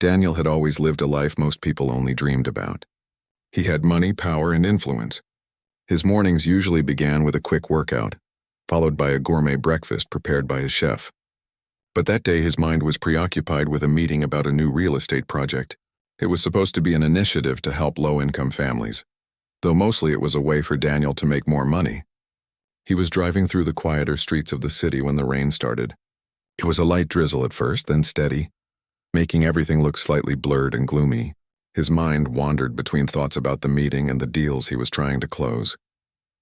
Daniel had always lived a life most people only dreamed about. He had money, power, and influence. His mornings usually began with a quick workout, followed by a gourmet breakfast prepared by his chef. But that day his mind was preoccupied with a meeting about a new real estate project. It was supposed to be an initiative to help low-income families, though mostly it was a way for Daniel to make more money. He was driving through the quieter streets of the city when the rain started. It was a light drizzle at first, then steady, making everything look slightly blurred and gloomy. His mind wandered between thoughts about the meeting and the deals he was trying to close.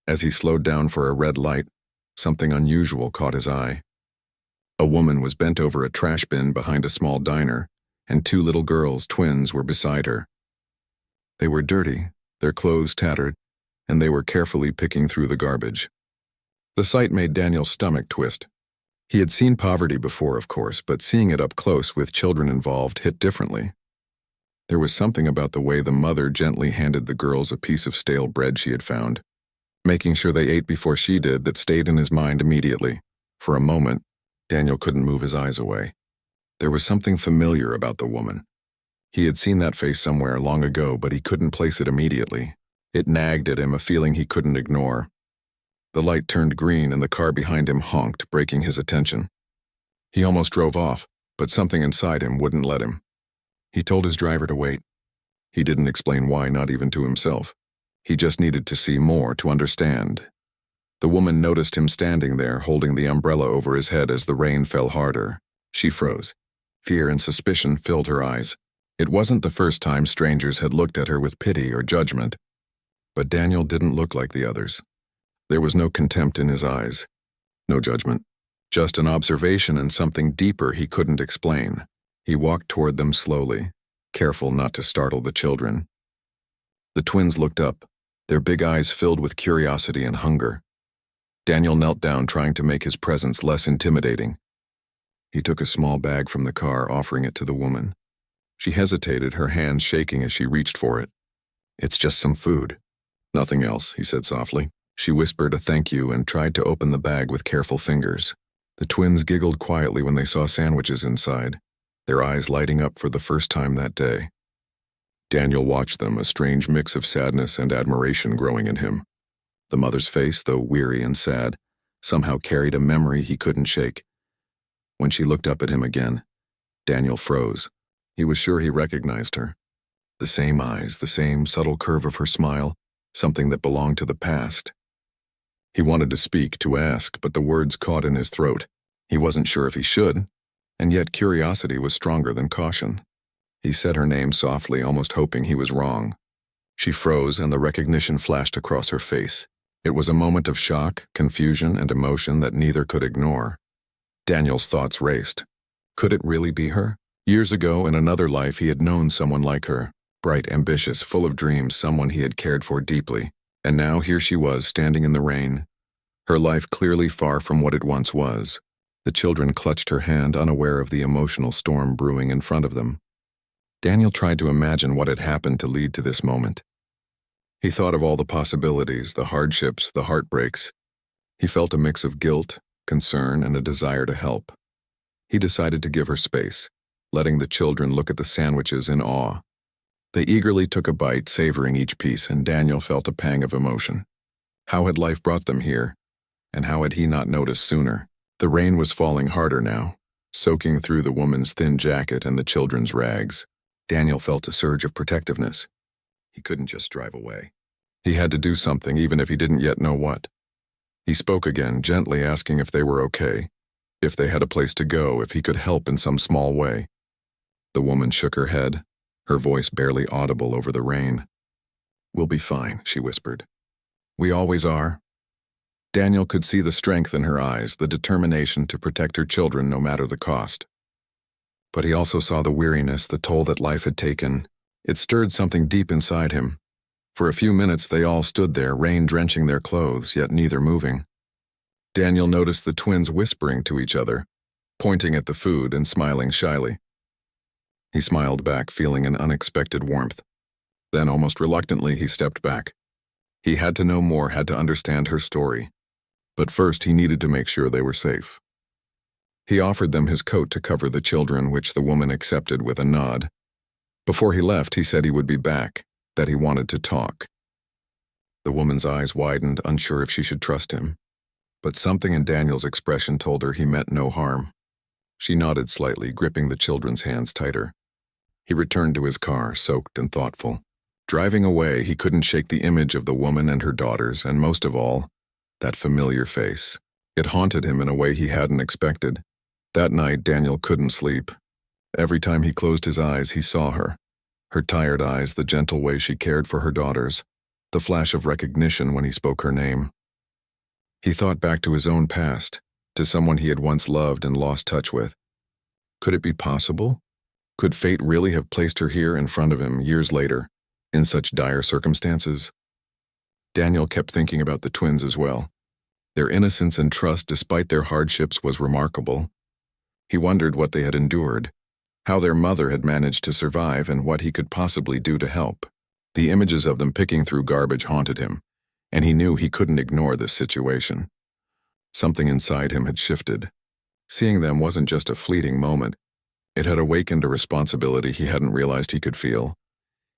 As he slowed down for a red light, something unusual caught his eye. A woman was bent over a trash bin behind a small diner, and two little girls, twins, were beside her. They were dirty, their clothes tattered, and they were carefully picking through the garbage. The sight made Daniel's stomach twist. He had seen poverty before, of course, but seeing it up close with children involved hit differently. There was something about the way the mother gently handed the girls a piece of stale bread she had found, making sure they ate before she did, that stayed in his mind immediately. For a moment, Daniel couldn't move his eyes away. There was something familiar about the woman. He had seen that face somewhere long ago, but he couldn't place it immediately. It nagged at him, a feeling he couldn't ignore. The light turned green and the car behind him honked, breaking his attention. He almost drove off, but something inside him wouldn't let him. He told his driver to wait. He didn't explain why, not even to himself. He just needed to see more, to understand. The woman noticed him standing there, holding the umbrella over his head as the rain fell harder. She froze. Fear and suspicion filled her eyes. It wasn't the first time strangers had looked at her with pity or judgment. But Daniel didn't look like the others. There was no contempt in his eyes, no judgment, just an observation and something deeper he couldn't explain. He walked toward them slowly, careful not to startle the children. The twins looked up, their big eyes filled with curiosity and hunger. Daniel knelt down, trying to make his presence less intimidating. He took a small bag from the car, offering it to the woman. She hesitated, her hands shaking as she reached for it. "It's just some food." "Nothing else," he said softly. She whispered a thank you and tried to open the bag with careful fingers. The twins giggled quietly when they saw sandwiches inside, their eyes lighting up for the first time that day. Daniel watched them, a strange mix of sadness and admiration growing in him. The mother's face, though weary and sad, somehow carried a memory he couldn't shake. When she looked up at him again, Daniel froze. He was sure he recognized her. The same eyes, the same subtle curve of her smile, something that belonged to the past. He wanted to speak, to ask, but the words caught in his throat. He wasn't sure if he should, and yet curiosity was stronger than caution. He said her name softly, almost hoping he was wrong. She froze, and the recognition flashed across her face. It was a moment of shock, confusion, and emotion that neither could ignore. Daniel's thoughts raced. Could it really be her? Years ago, in another life, he had known someone like her. Bright, ambitious, full of dreams, someone he had cared for deeply. And now here she was, standing in the rain, her life clearly far from what it once was. The children clutched her hand, unaware of the emotional storm brewing in front of them. Daniel tried to imagine what had happened to lead to this moment. He thought of all the possibilities, the hardships, the heartbreaks. He felt a mix of guilt, concern, and a desire to help. He decided to give her space, letting the children look at the sandwiches in awe. They eagerly took a bite, savoring each piece, and Daniel felt a pang of emotion. How had life brought them here, and how had he not noticed sooner? The rain was falling harder now, soaking through the woman's thin jacket and the children's rags. Daniel felt a surge of protectiveness. He couldn't just drive away. He had to do something, even if he didn't yet know what. He spoke again, gently asking if they were okay, if they had a place to go, if he could help in some small way. The woman shook her head, her voice barely audible over the rain. "We'll be fine," she whispered. "We always are." Daniel could see the strength in her eyes, the determination to protect her children no matter the cost. But he also saw the weariness, the toll that life had taken. It stirred something deep inside him. For a few minutes they all stood there, rain drenching their clothes, yet neither moving. Daniel noticed the twins whispering to each other, pointing at the food and smiling shyly. He smiled back, feeling an unexpected warmth. Then, almost reluctantly, he stepped back. He had to know more, had to understand her story. But first, he needed to make sure they were safe. He offered them his coat to cover the children, which the woman accepted with a nod. Before he left, he said he would be back, that he wanted to talk. The woman's eyes widened, unsure if she should trust him. But something in Daniel's expression told her he meant no harm. She nodded slightly, gripping the children's hands tighter. He returned to his car, soaked and thoughtful. Driving away, he couldn't shake the image of the woman and her daughters, and most of all, that familiar face. It haunted him in a way he hadn't expected. That night, Daniel couldn't sleep. Every time he closed his eyes, he saw her. Her tired eyes, the gentle way she cared for her daughters, the flash of recognition when he spoke her name. He thought back to his own past, to someone he had once loved and lost touch with. Could it be possible? Could fate really have placed her here in front of him years later, in such dire circumstances? Daniel kept thinking about the twins as well. Their innocence and trust despite their hardships was remarkable. He wondered what they had endured, how their mother had managed to survive, and what he could possibly do to help. The images of them picking through garbage haunted him, and he knew he couldn't ignore this situation. Something inside him had shifted. Seeing them wasn't just a fleeting moment. It had awakened a responsibility he hadn't realized he could feel.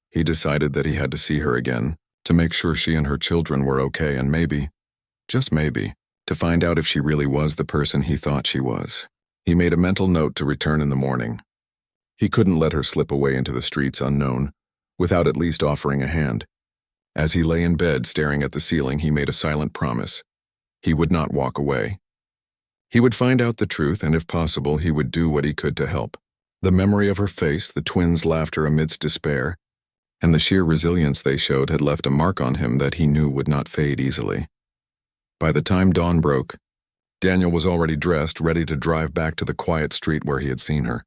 He decided that he had to see her again, to make sure she and her children were okay, and maybe, just maybe, to find out if she really was the person he thought she was. He made a mental note to return in the morning. He couldn't let her slip away into the streets unknown, without at least offering a hand. As he lay in bed staring at the ceiling, he made a silent promise. He would not walk away. He would find out the truth, and if possible, he would do what he could to help. The memory of her face, the twins' laughter amidst despair, and the sheer resilience they showed had left a mark on him that he knew would not fade easily. By the time dawn broke, Daniel was already dressed, ready to drive back to the quiet street where he had seen her.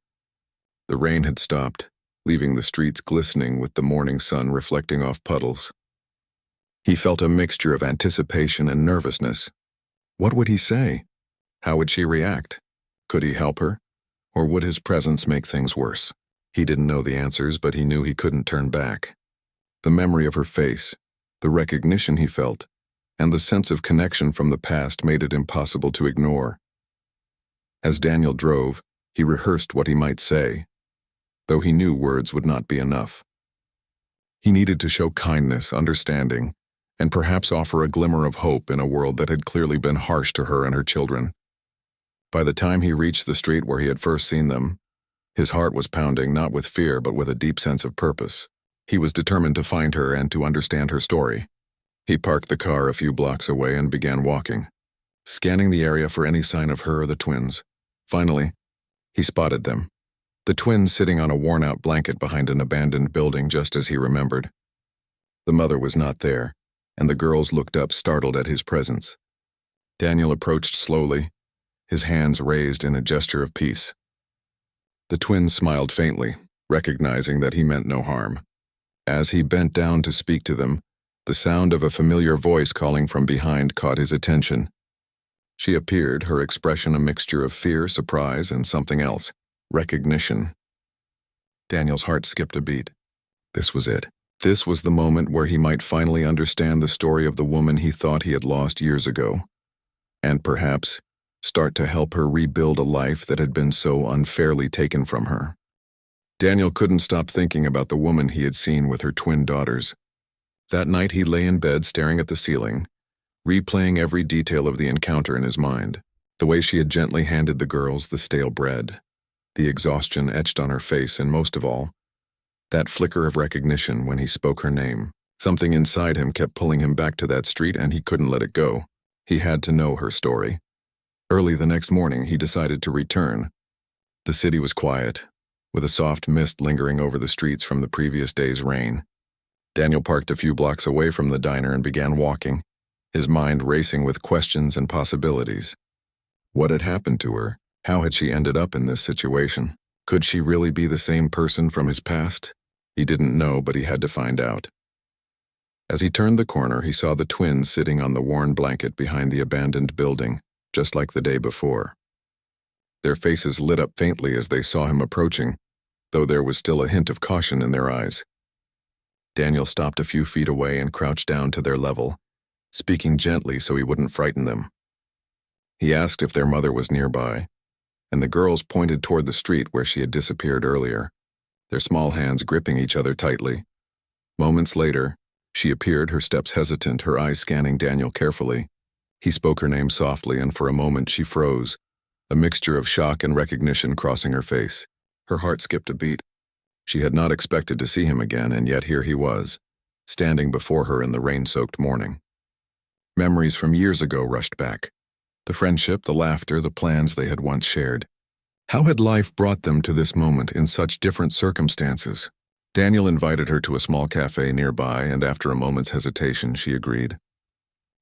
The rain had stopped, leaving the streets glistening with the morning sun reflecting off puddles. He felt a mixture of anticipation and nervousness. What would he say? How would she react? Could he help her? Or would his presence make things worse? He didn't know the answers, but he knew he couldn't turn back. The memory of her face, the recognition he felt, and the sense of connection from the past made it impossible to ignore. As Daniel drove, he rehearsed what he might say, though he knew words would not be enough. He needed to show kindness, understanding, and perhaps offer a glimmer of hope in a world that had clearly been harsh to her and her children. By the time he reached the street where he had first seen them, his heart was pounding not with fear but with a deep sense of purpose. He was determined to find her and to understand her story. He parked the car a few blocks away and began walking, scanning the area for any sign of her or the twins. Finally, he spotted them. The twins sitting on a worn-out blanket behind an abandoned building, just as he remembered. The mother was not there, and the girls looked up startled at his presence. Daniel approached slowly, his hands raised in a gesture of peace. The twins smiled faintly, recognizing that he meant no harm. As he bent down to speak to them, the sound of a familiar voice calling from behind caught his attention. She appeared, her expression a mixture of fear, surprise, and something else. Recognition. Daniel's heart skipped a beat. This was it. This was the moment where he might finally understand the story of the woman he thought he had lost years ago, and perhaps start to help her rebuild a life that had been so unfairly taken from her. Daniel couldn't stop thinking about the woman he had seen with her twin daughters. That night he lay in bed staring at the ceiling, replaying every detail of the encounter in his mind. The way she had gently handed the girls the stale bread, the exhaustion etched on her face, and most of all, that flicker of recognition when he spoke her name. Something inside him kept pulling him back to that street, and he couldn't let it go. He had to know her story. Early the next morning, he decided to return. The city was quiet, with a soft mist lingering over the streets from the previous day's rain. Daniel parked a few blocks away from the diner and began walking, his mind racing with questions and possibilities. What had happened to her? How had she ended up in this situation? Could she really be the same person from his past? He didn't know, but he had to find out. As he turned the corner, he saw the twins sitting on the worn blanket behind the abandoned building, just like the day before. Their faces lit up faintly as they saw him approaching, though there was still a hint of caution in their eyes. Daniel stopped a few feet away and crouched down to their level, speaking gently so he wouldn't frighten them. He asked if their mother was nearby, and the girls pointed toward the street where she had disappeared earlier. their small hands gripping each other tightly. Moments later, she appeared, her steps hesitant, her eyes scanning Daniel carefully. He spoke her name softly, and for a moment she froze, a mixture of shock and recognition crossing her face. Her heart skipped a beat. She had not expected to see him again, and yet here he was, standing before her in the rain-soaked morning. Memories from years ago rushed back. The friendship, the laughter, the plans they had once shared. How had life brought them to this moment in such different circumstances? Daniel invited her to a small cafe nearby, and after a moment's hesitation, she agreed.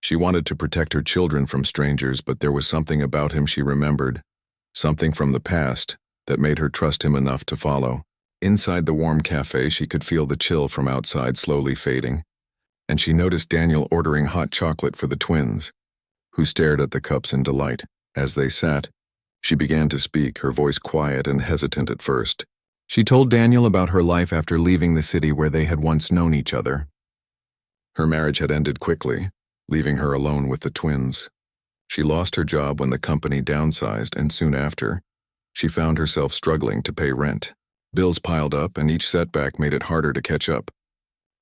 She wanted to protect her children from strangers, but there was something about him she remembered, something from the past, that made her trust him enough to follow. Inside the warm cafe, she could feel the chill from outside slowly fading, and she noticed Daniel ordering hot chocolate for the twins, who stared at the cups in delight. As they sat, she began to speak, her voice quiet and hesitant at first. She told Daniel about her life after leaving the city where they had once known each other. Her marriage had ended quickly, leaving her alone with the twins. She lost her job when the company downsized, and soon after, she found herself struggling to pay rent. Bills piled up, and each setback made it harder to catch up.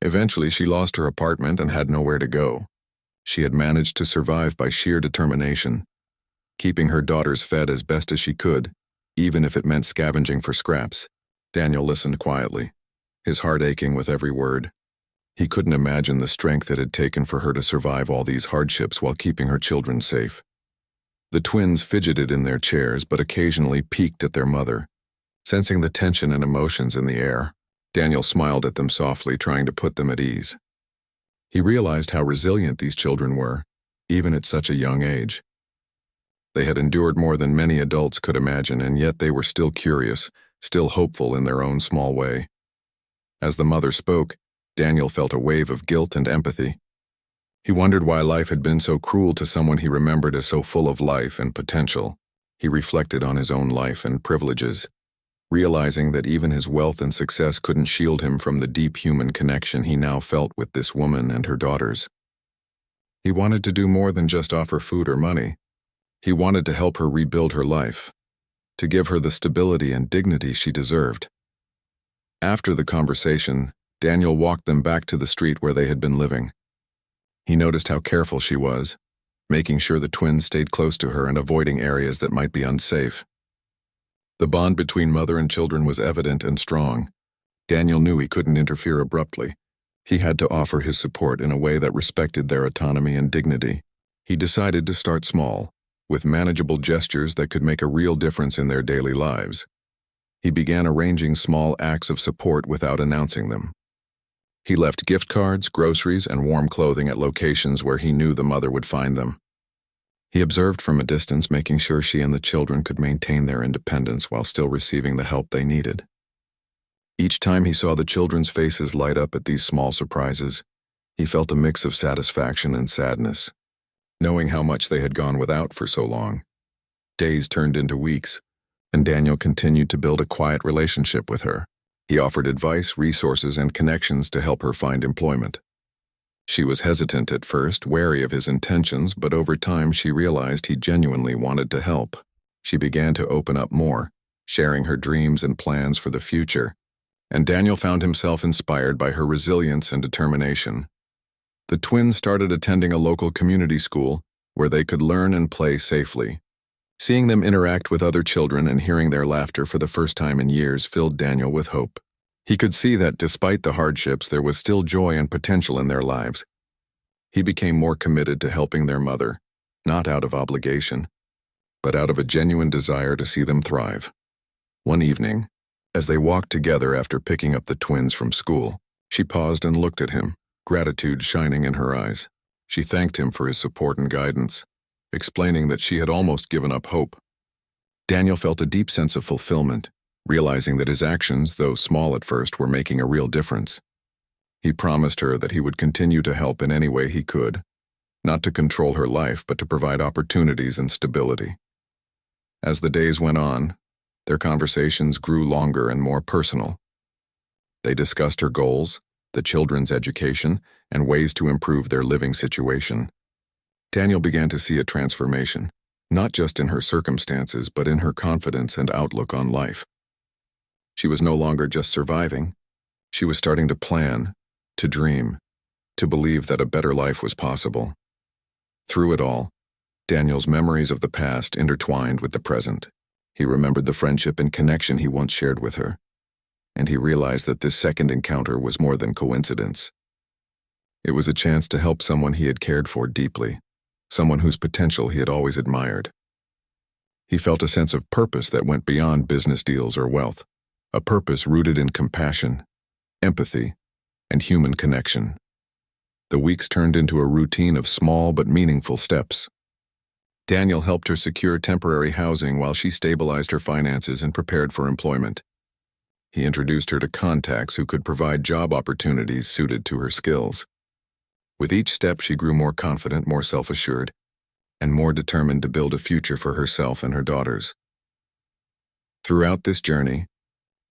Eventually, she lost her apartment and had nowhere to go. She had managed to survive by sheer determination, keeping her daughters fed as best as she could, even if it meant scavenging for scraps. Daniel listened quietly, his heart aching with every word. He couldn't imagine the strength it had taken for her to survive all these hardships while keeping her children safe. The twins fidgeted in their chairs, but occasionally peeked at their mother. Sensing the tension and emotions in the air, Daniel smiled at them softly, trying to put them at ease. He realized how resilient these children were, even at such a young age. They had endured more than many adults could imagine, and yet they were still curious, still hopeful in their own small way. As the mother spoke, Daniel felt a wave of guilt and empathy. He wondered why life had been so cruel to someone he remembered as so full of life and potential. He reflected on his own life and privileges, realizing that even his wealth and success couldn't shield him from the deep human connection he now felt with this woman and her daughters. He wanted to do more than just offer food or money. He wanted to help her rebuild her life, to give her the stability and dignity she deserved. After the conversation, Daniel walked them back to the street where they had been living. He noticed how careful she was, making sure the twins stayed close to her and avoiding areas that might be unsafe. The bond between mother and children was evident and strong. Daniel knew he couldn't interfere abruptly. He had to offer his support in a way that respected their autonomy and dignity. He decided to start small, with manageable gestures that could make a real difference in their daily lives. He began arranging small acts of support without announcing them. He left gift cards, groceries, and warm clothing at locations where he knew the mother would find them. He observed from a distance, making sure she and the children could maintain their independence while still receiving the help they needed. Each time he saw the children's faces light up at these small surprises, he felt a mix of satisfaction and sadness, knowing how much they had gone without for so long. Days turned into weeks, and Daniel continued to build a quiet relationship with her. He offered advice, resources, and connections to help her find employment. She was hesitant at first, wary of his intentions, but over time she realized he genuinely wanted to help. She began to open up more, sharing her dreams and plans for the future, and Daniel found himself inspired by her resilience and determination. The twins started attending a local community school where they could learn and play safely. Seeing them interact with other children and hearing their laughter for the first time in years filled Daniel with hope. He could see that despite the hardships, there was still joy and potential in their lives. He became more committed to helping their mother, not out of obligation, but out of a genuine desire to see them thrive. One evening, as they walked together after picking up the twins from school, she paused and looked at him, gratitude shining in her eyes. She thanked him for his support and guidance, explaining that she had almost given up hope. Daniel felt a deep sense of fulfillment, realizing that his actions, though small at first, were making a real difference. He promised her that he would continue to help in any way he could, not to control her life, but to provide opportunities and stability. As the days went on, their conversations grew longer and more personal. They discussed her goals, the children's education, and ways to improve their living situation. Daniel began to see a transformation, not just in her circumstances, but in her confidence and outlook on life. She was no longer just surviving. She was starting to plan, to dream, to believe that a better life was possible. Through it all, Daniel's memories of the past intertwined with the present. He remembered the friendship and connection he once shared with her, and he realized that this second encounter was more than coincidence. It was a chance to help someone he had cared for deeply, someone whose potential he had always admired. He felt a sense of purpose that went beyond business deals or wealth, a purpose rooted in compassion, empathy, and human connection. The weeks turned into a routine of small but meaningful steps. Daniel helped her secure temporary housing while she stabilized her finances and prepared for employment. He introduced her to contacts who could provide job opportunities suited to her skills. With each step, she grew more confident, more self-assured, and more determined to build a future for herself and her daughters. Throughout this journey,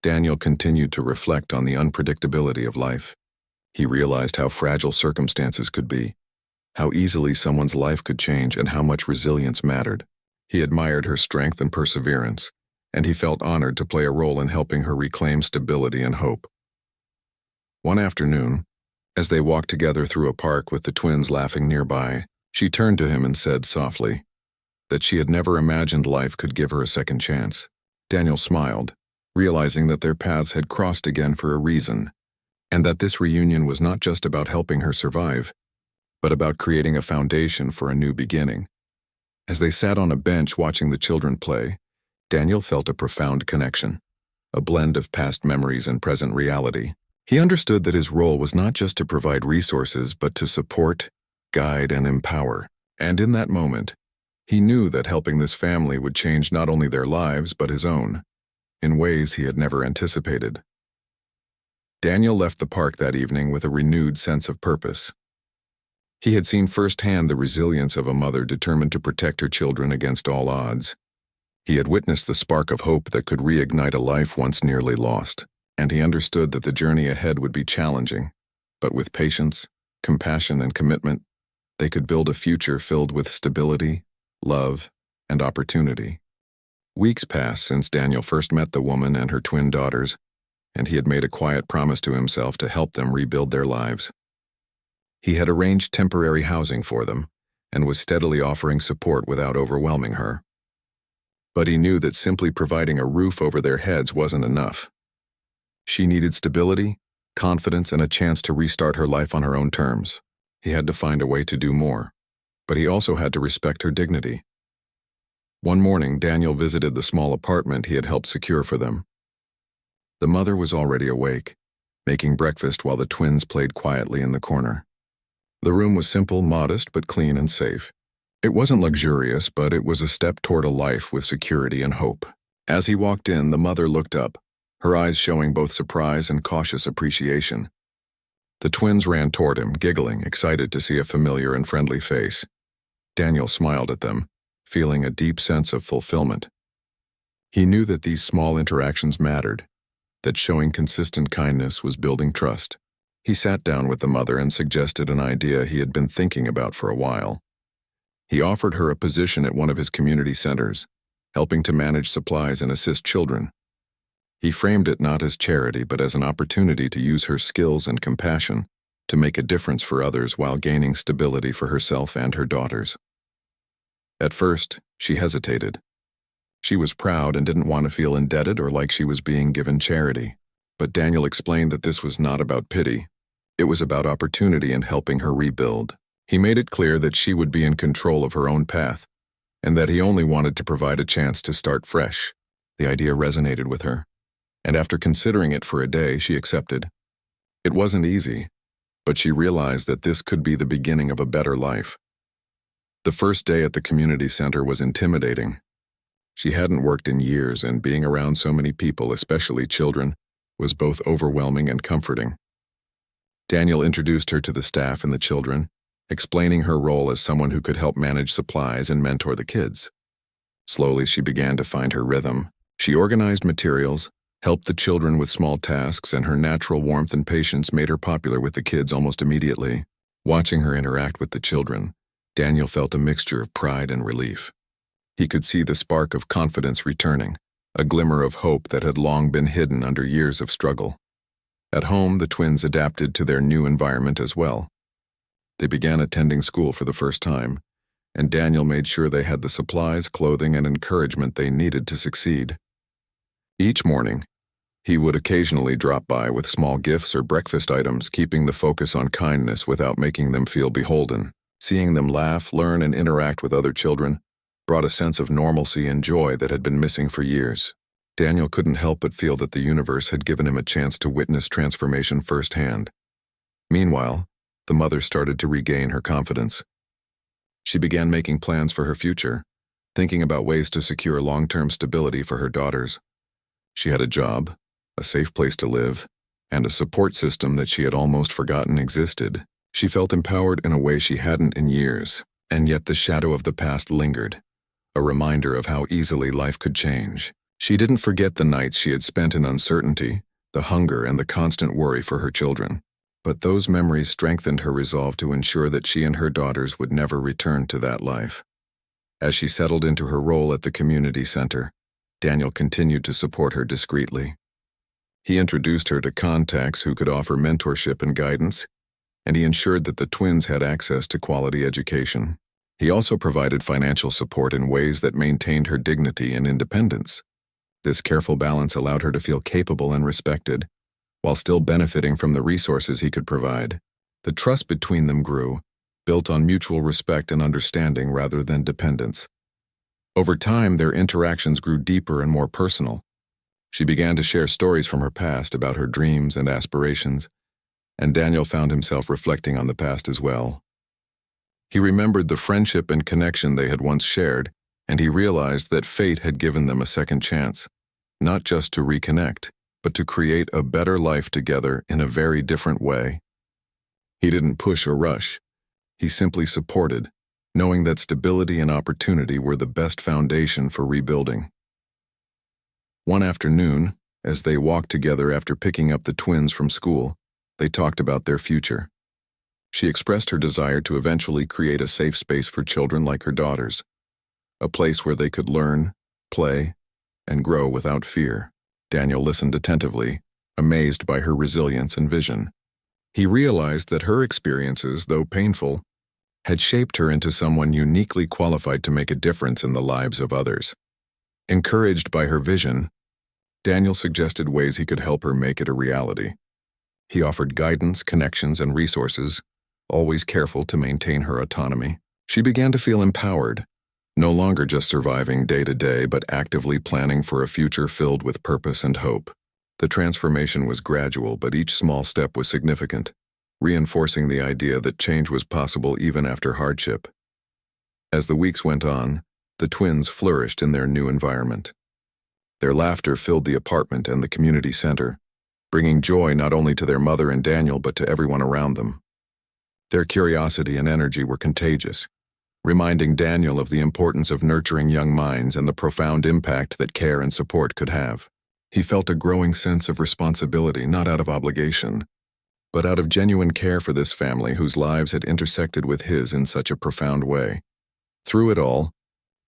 Daniel continued to reflect on the unpredictability of life. He realized how fragile circumstances could be, how easily someone's life could change, and how much resilience mattered. He admired her strength and perseverance, and he felt honored to play a role in helping her reclaim stability and hope. One afternoon, as they walked together through a park with the twins laughing nearby, she turned to him and said softly that she had never imagined life could give her a second chance. Daniel smiled, realizing that their paths had crossed again for a reason, and that this reunion was not just about helping her survive, but about creating a foundation for a new beginning. As they sat on a bench watching the children play, Daniel felt a profound connection, a blend of past memories and present reality. He understood that his role was not just to provide resources, but to support, guide, and empower. And in that moment, he knew that helping this family would change not only their lives, but his own, in ways he had never anticipated. Daniel left the park that evening with a renewed sense of purpose. He had seen firsthand the resilience of a mother determined to protect her children against all odds. He had witnessed the spark of hope that could reignite a life once nearly lost, and he understood that the journey ahead would be challenging, but with patience, compassion, and commitment, they could build a future filled with stability, love, and opportunity. Weeks passed since Daniel first met the woman and her twin daughters, and he had made a quiet promise to himself to help them rebuild their lives. He had arranged temporary housing for them and was steadily offering support without overwhelming her. But he knew that simply providing a roof over their heads wasn't enough. She needed stability, confidence, and a chance to restart her life on her own terms. He had to find a way to do more, but he also had to respect her dignity. One morning, Daniel visited the small apartment he had helped secure for them. The mother was already awake, making breakfast while the twins played quietly in the corner. The room was simple, modest, but clean and safe. It wasn't luxurious, but it was a step toward a life with security and hope. As he walked in, the mother looked up, her eyes showing both surprise and cautious appreciation. The twins ran toward him, giggling, excited to see a familiar and friendly face. Daniel smiled at them, feeling a deep sense of fulfillment. He knew that these small interactions mattered, that showing consistent kindness was building trust. He sat down with the mother and suggested an idea he had been thinking about for a while. He offered her a position at one of his community centers, helping to manage supplies and assist children. He framed it not as charity, but as an opportunity to use her skills and compassion to make a difference for others while gaining stability for herself and her daughters. At first, she hesitated. She was proud and didn't want to feel indebted or like she was being given charity. But Daniel explained that this was not about pity. It was about opportunity and helping her rebuild. He made it clear that she would be in control of her own path, and that he only wanted to provide a chance to start fresh. The idea resonated with her, and after considering it for a day, she accepted. It wasn't easy, but she realized that this could be the beginning of a better life. The first day at the community center was intimidating. She hadn't worked in years, and being around so many people, especially children, was both overwhelming and comforting. Daniel introduced her to the staff and the children, explaining her role as someone who could help manage supplies and mentor the kids. Slowly, she began to find her rhythm. She organized materials, helped the children with small tasks, and her natural warmth and patience made her popular with the kids almost immediately. Watching her interact with the children, Daniel felt a mixture of pride and relief. He could see the spark of confidence returning, a glimmer of hope that had long been hidden under years of struggle. At home, the twins adapted to their new environment as well. They began attending school for the first time, and Daniel made sure they had the supplies, clothing, and encouragement they needed to succeed. Each morning, he would occasionally drop by with small gifts or breakfast items, keeping the focus on kindness without making them feel beholden. Seeing them laugh, learn, and interact with other children brought a sense of normalcy and joy that had been missing for years. Daniel couldn't help but feel that the universe had given him a chance to witness transformation firsthand. Meanwhile, the mother started to regain her confidence. She began making plans for her future, thinking about ways to secure long-term stability for her daughters. She had a job, a safe place to live, and a support system that she had almost forgotten existed. She felt empowered in a way she hadn't in years, and yet the shadow of the past lingered, a reminder of how easily life could change. She didn't forget the nights she had spent in uncertainty, the hunger, and the constant worry for her children. But those memories strengthened her resolve to ensure that she and her daughters would never return to that life. As she settled into her role at the community center, Daniel continued to support her discreetly. He introduced her to contacts who could offer mentorship and guidance, and he ensured that the twins had access to quality education. He also provided financial support in ways that maintained her dignity and independence. This careful balance allowed her to feel capable and respected, while still benefiting from the resources he could provide. The trust between them grew, built on mutual respect and understanding rather than dependence. Over time, their interactions grew deeper and more personal. She began to share stories from her past about her dreams and aspirations, and Daniel found himself reflecting on the past as well. He remembered the friendship and connection they had once shared, and he realized that fate had given them a second chance, not just to reconnect, but to create a better life together in a very different way. He didn't push or rush. He simply supported, knowing that stability and opportunity were the best foundation for rebuilding. One afternoon, as they walked together after picking up the twins from school, they talked about their future. She expressed her desire to eventually create a safe space for children like her daughters, a place where they could learn, play, and grow without fear. Daniel listened attentively, amazed by her resilience and vision. He realized that her experiences, though painful, had shaped her into someone uniquely qualified to make a difference in the lives of others. Encouraged by her vision, Daniel suggested ways he could help her make it a reality. He offered guidance, connections, and resources, always careful to maintain her autonomy. She began to feel empowered, no longer just surviving day to day, but actively planning for a future filled with purpose and hope. The transformation was gradual, but each small step was significant, reinforcing the idea that change was possible even after hardship. As the weeks went on, the twins flourished in their new environment. Their laughter filled the apartment and the community center, bringing joy not only to their mother and Daniel but to everyone around them. Their curiosity and energy were contagious, reminding Daniel of the importance of nurturing young minds and the profound impact that care and support could have. He felt a growing sense of responsibility, not out of obligation, but out of genuine care for this family whose lives had intersected with his in such a profound way. Through it all,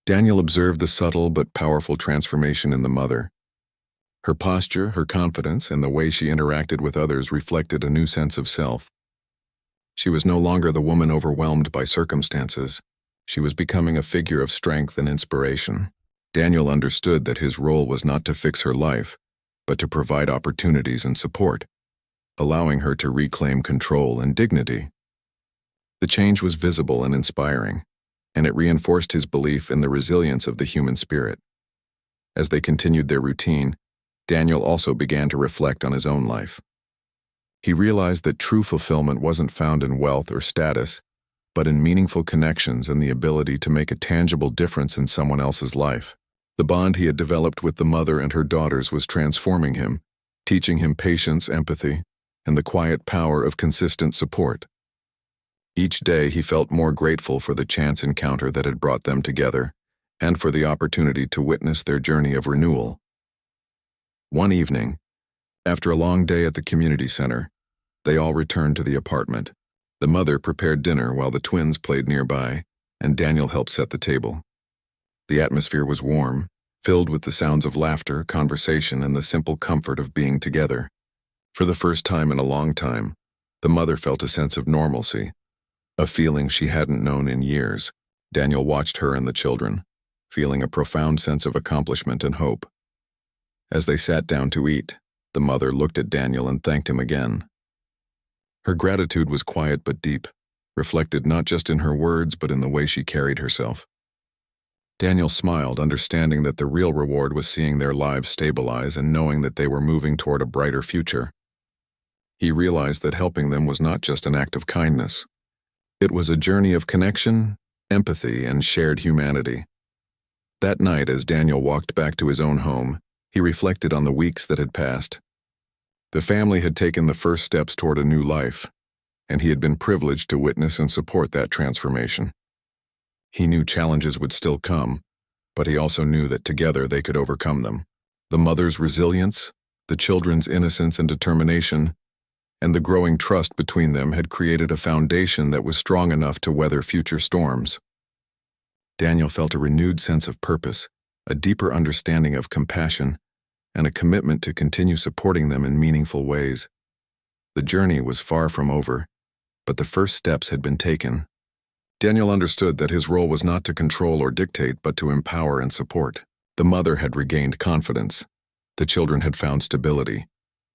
Daniel observed the subtle but powerful transformation in the mother. Her posture, her confidence, and the way she interacted with others reflected a new sense of self. She was no longer the woman overwhelmed by circumstances. She was becoming a figure of strength and inspiration. Daniel understood that his role was not to fix her life, but to provide opportunities and support, allowing her to reclaim control and dignity. The change was visible and inspiring, and it reinforced his belief in the resilience of the human spirit. As they continued their routine, Daniel also began to reflect on his own life. He realized that true fulfillment wasn't found in wealth or status, but in meaningful connections and the ability to make a tangible difference in someone else's life. The bond he had developed with the mother and her daughters was transforming him, teaching him patience, empathy, and the quiet power of consistent support. Each day he felt more grateful for the chance encounter that had brought them together, and for the opportunity to witness their journey of renewal. One evening, after a long day at the community center, they all returned to the apartment. The mother prepared dinner while the twins played nearby, and Daniel helped set the table. The atmosphere was warm, filled with the sounds of laughter, conversation, and the simple comfort of being together. For the first time in a long time, the mother felt a sense of normalcy, a feeling she hadn't known in years. Daniel watched her and the children, feeling a profound sense of accomplishment and hope. As they sat down to eat, the mother looked at Daniel and thanked him again. Her gratitude was quiet but deep, reflected not just in her words but in the way she carried herself. Daniel smiled, understanding that the real reward was seeing their lives stabilize and knowing that they were moving toward a brighter future. He realized that helping them was not just an act of kindness. It was a journey of connection, empathy, and shared humanity. That night, as Daniel walked back to his own home, he reflected on the weeks that had passed. The family had taken the first steps toward a new life, and he had been privileged to witness and support that transformation. He knew challenges would still come, but he also knew that together they could overcome them. The mother's resilience, the children's innocence and determination, and the growing trust between them had created a foundation that was strong enough to weather future storms. Daniel felt a renewed sense of purpose, a deeper understanding of compassion, and a commitment to continue supporting them in meaningful ways. The journey was far from over, but the first steps had been taken. Daniel understood that his role was not to control or dictate, but to empower and support. The mother had regained confidence. The children had found stability.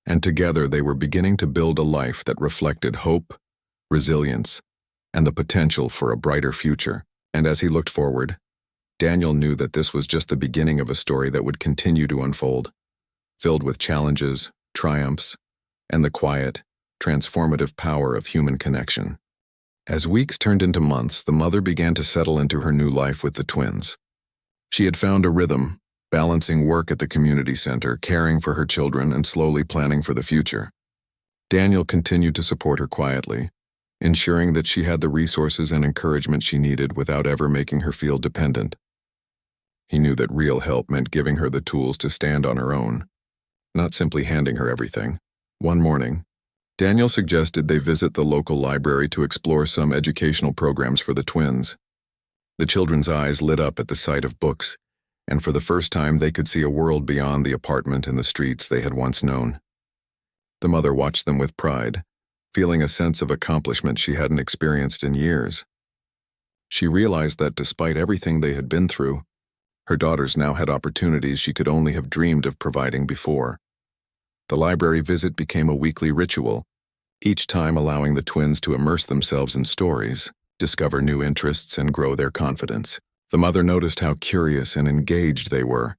And together they were beginning to build a life that reflected hope, resilience, and the potential for a brighter future. And as he looked forward, Daniel knew that this was just the beginning of a story that would continue to unfold, filled with challenges, triumphs, and the quiet, transformative power of human connection. As weeks turned into months, the mother began to settle into her new life with the twins. She had found a rhythm, balancing work at the community center, caring for her children, and slowly planning for the future. Daniel continued to support her quietly, ensuring that she had the resources and encouragement she needed without ever making her feel dependent. He knew that real help meant giving her the tools to stand on her own, not simply handing her everything. One morning, Daniel suggested they visit the local library to explore some educational programs for the twins. The children's eyes lit up at the sight of books, and for the first time they could see a world beyond the apartment and the streets they had once known. The mother watched them with pride, feeling a sense of accomplishment she hadn't experienced in years. She realized that despite everything they had been through, her daughters now had opportunities she could only have dreamed of providing before. The library visit became a weekly ritual, each time allowing the twins to immerse themselves in stories, discover new interests, and grow their confidence. The mother noticed how curious and engaged they were,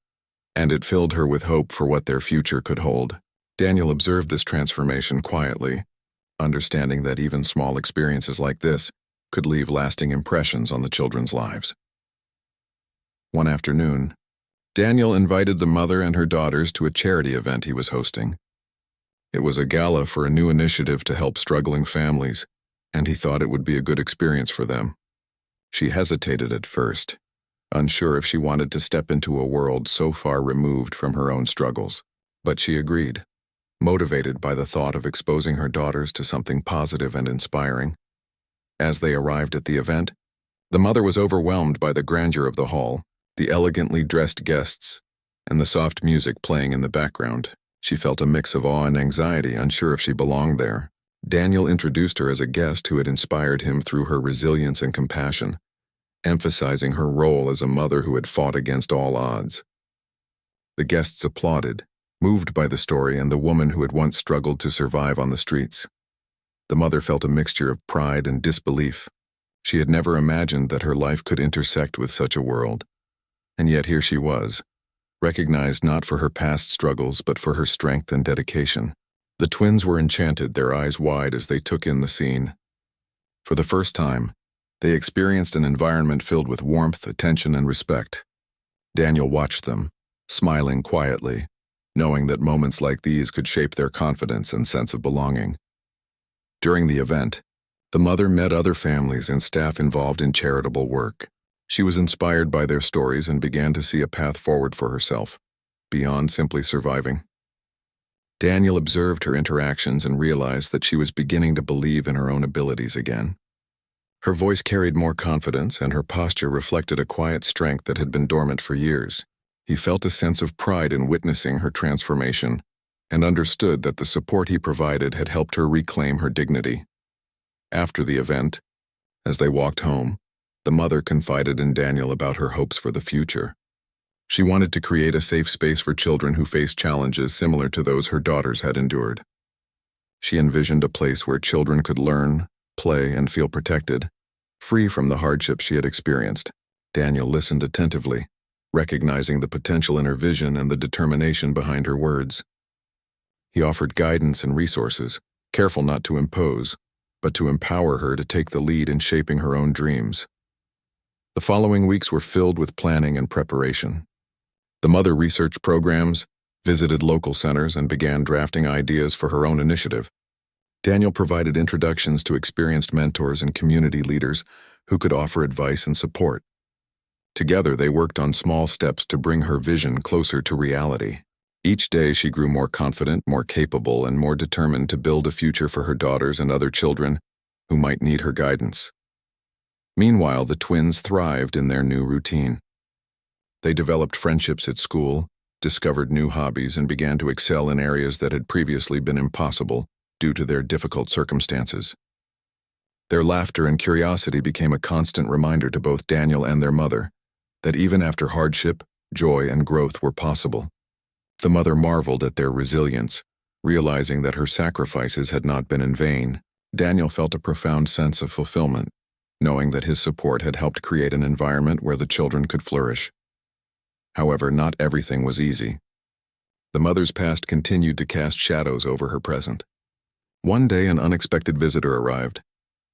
and it filled her with hope for what their future could hold. Daniel observed this transformation quietly, understanding that even small experiences like this could leave lasting impressions on the children's lives. One afternoon, Daniel invited the mother and her daughters to a charity event he was hosting. It was a gala for a new initiative to help struggling families, and he thought it would be a good experience for them. She hesitated at first, unsure if she wanted to step into a world so far removed from her own struggles. But she agreed, motivated by the thought of exposing her daughters to something positive and inspiring. As they arrived at the event, the mother was overwhelmed by the grandeur of the hall, the elegantly dressed guests, and the soft music playing in the background. She felt a mix of awe and anxiety, unsure if she belonged there. Daniel introduced her as a guest who had inspired him through her resilience and compassion, emphasizing her role as a mother who had fought against all odds. The guests applauded, moved by the story and the woman who had once struggled to survive on the streets. The mother felt a mixture of pride and disbelief. She had never imagined that her life could intersect with such a world. And yet here she was, recognized not for her past struggles but for her strength and dedication. The twins were enchanted, their eyes wide as they took in the scene. For the first time, they experienced an environment filled with warmth, attention, and respect. Daniel watched them, smiling quietly, knowing that moments like these could shape their confidence and sense of belonging. During the event, the mother met other families and staff involved in charitable work. She was inspired by their stories and began to see a path forward for herself, beyond simply surviving. Daniel observed her interactions and realized that she was beginning to believe in her own abilities again. Her voice carried more confidence, and her posture reflected a quiet strength that had been dormant for years. He felt a sense of pride in witnessing her transformation and understood that the support he provided had helped her reclaim her dignity. After the event, as they walked home, the mother confided in Daniel about her hopes for the future. She wanted to create a safe space for children who faced challenges similar to those her daughters had endured. She envisioned a place where children could learn, play, and feel protected, free from the hardships she had experienced. Daniel listened attentively, recognizing the potential in her vision and the determination behind her words. He offered guidance and resources, careful not to impose, but to empower her to take the lead in shaping her own dreams. The following weeks were filled with planning and preparation. The mother researched programs, visited local centers, and began drafting ideas for her own initiative. Daniel provided introductions to experienced mentors and community leaders who could offer advice and support. Together, they worked on small steps to bring her vision closer to reality. Each day, she grew more confident, more capable, and more determined to build a future for her daughters and other children who might need her guidance. Meanwhile, the twins thrived in their new routine. They developed friendships at school, discovered new hobbies, and began to excel in areas that had previously been impossible due to their difficult circumstances. Their laughter and curiosity became a constant reminder to both Daniel and their mother that even after hardship, joy and growth were possible. The mother marveled at their resilience, realizing that her sacrifices had not been in vain. Daniel felt a profound sense of fulfillment, knowing that his support had helped create an environment where the children could flourish. However, not everything was easy. The mother's past continued to cast shadows over her present. One day, an unexpected visitor arrived,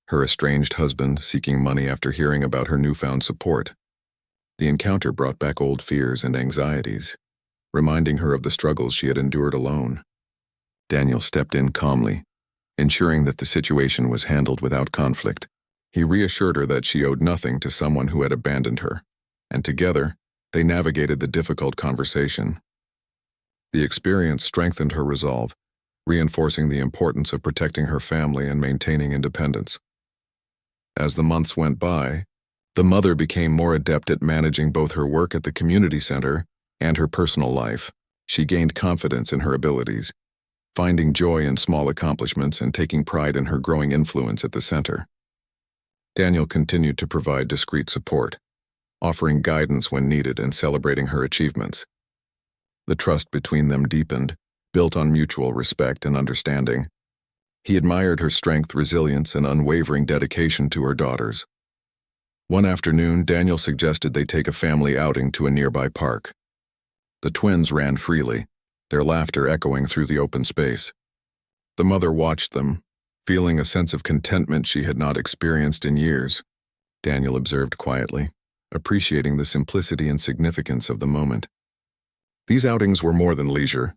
her estranged husband seeking money after hearing about her newfound support. The encounter brought back old fears and anxieties, reminding her of the struggles she had endured alone. Daniel stepped in calmly, ensuring that the situation was handled without conflict. He reassured her that she owed nothing to someone who had abandoned her, and together, they navigated the difficult conversation. The experience strengthened her resolve, reinforcing the importance of protecting her family and maintaining independence. As the months went by, the mother became more adept at managing both her work at the community center and her personal life. She gained confidence in her abilities, finding joy in small accomplishments and taking pride in her growing influence at the center. Daniel continued to provide discreet support, offering guidance when needed and celebrating her achievements. The trust between them deepened, built on mutual respect and understanding. He admired her strength, resilience, and unwavering dedication to her daughters. One afternoon, Daniel suggested they take a family outing to a nearby park. The twins ran freely, their laughter echoing through the open space. The mother watched them, feeling a sense of contentment she had not experienced in years. Daniel observed quietly, appreciating the simplicity and significance of the moment. These outings were more than leisure.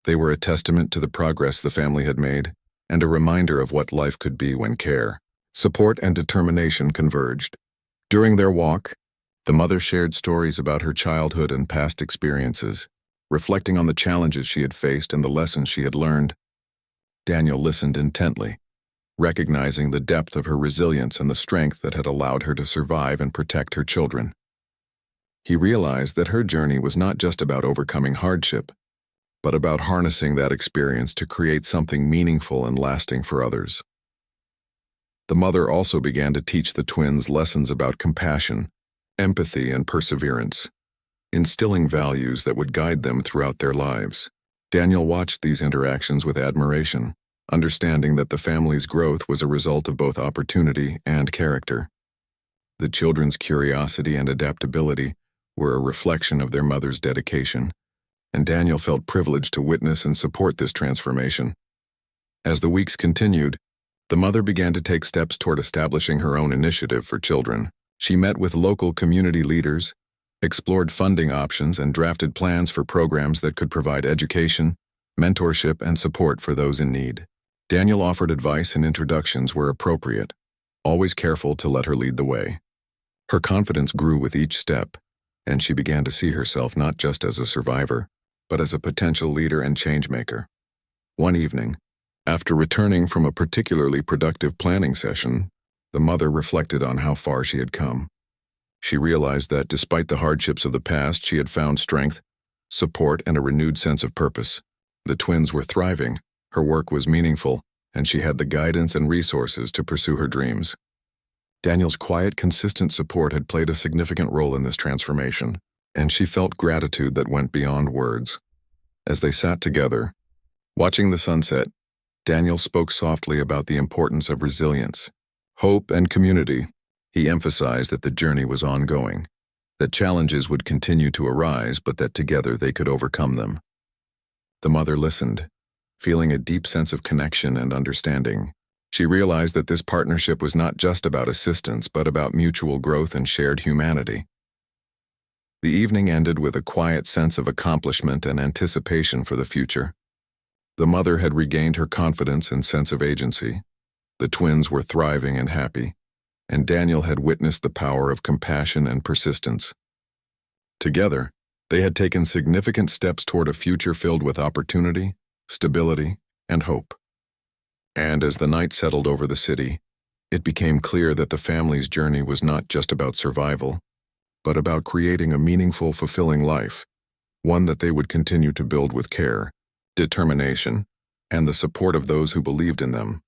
They were a testament to the progress the family had made, and a reminder of what life could be when care, support, and determination converged. During their walk, the mother shared stories about her childhood and past experiences, reflecting on the challenges she had faced and the lessons she had learned. Daniel listened intently, recognizing the depth of her resilience and the strength that had allowed her to survive and protect her children. He realized that her journey was not just about overcoming hardship, but about harnessing that experience to create something meaningful and lasting for others. The mother also began to teach the twins lessons about compassion, empathy, and perseverance, instilling values that would guide them throughout their lives. Daniel watched these interactions with admiration, understanding that the family's growth was a result of both opportunity and character. The children's curiosity and adaptability were a reflection of their mother's dedication, and Daniel felt privileged to witness and support this transformation. As the weeks continued, the mother began to take steps toward establishing her own initiative for children. She met with local community leaders, explored funding options, and drafted plans for programs that could provide education, mentorship, and support for those in need. Daniel offered advice and introductions where appropriate, always careful to let her lead the way. Her confidence grew with each step, and she began to see herself not just as a survivor, but as a potential leader and changemaker. One evening, after returning from a particularly productive planning session, the mother reflected on how far she had come. She realized that despite the hardships of the past, she had found strength, support, and a renewed sense of purpose. The twins were thriving, her work was meaningful, and she had the guidance and resources to pursue her dreams. Daniel's quiet, consistent support had played a significant role in this transformation, and she felt gratitude that went beyond words. As they sat together, watching the sunset, Daniel spoke softly about the importance of resilience, hope, and community. He emphasized that the journey was ongoing, that challenges would continue to arise, but that together they could overcome them. The mother listened, feeling a deep sense of connection and understanding. She realized that this partnership was not just about assistance, but about mutual growth and shared humanity. The evening ended with a quiet sense of accomplishment and anticipation for the future. The mother had regained her confidence and sense of agency. The twins were thriving and happy, and Daniel had witnessed the power of compassion and persistence. Together, they had taken significant steps toward a future filled with opportunity, stability, and hope. And as the night settled over the city, it became clear that the family's journey was not just about survival, but about creating a meaningful, fulfilling life, one that they would continue to build with care, determination, and the support of those who believed in them.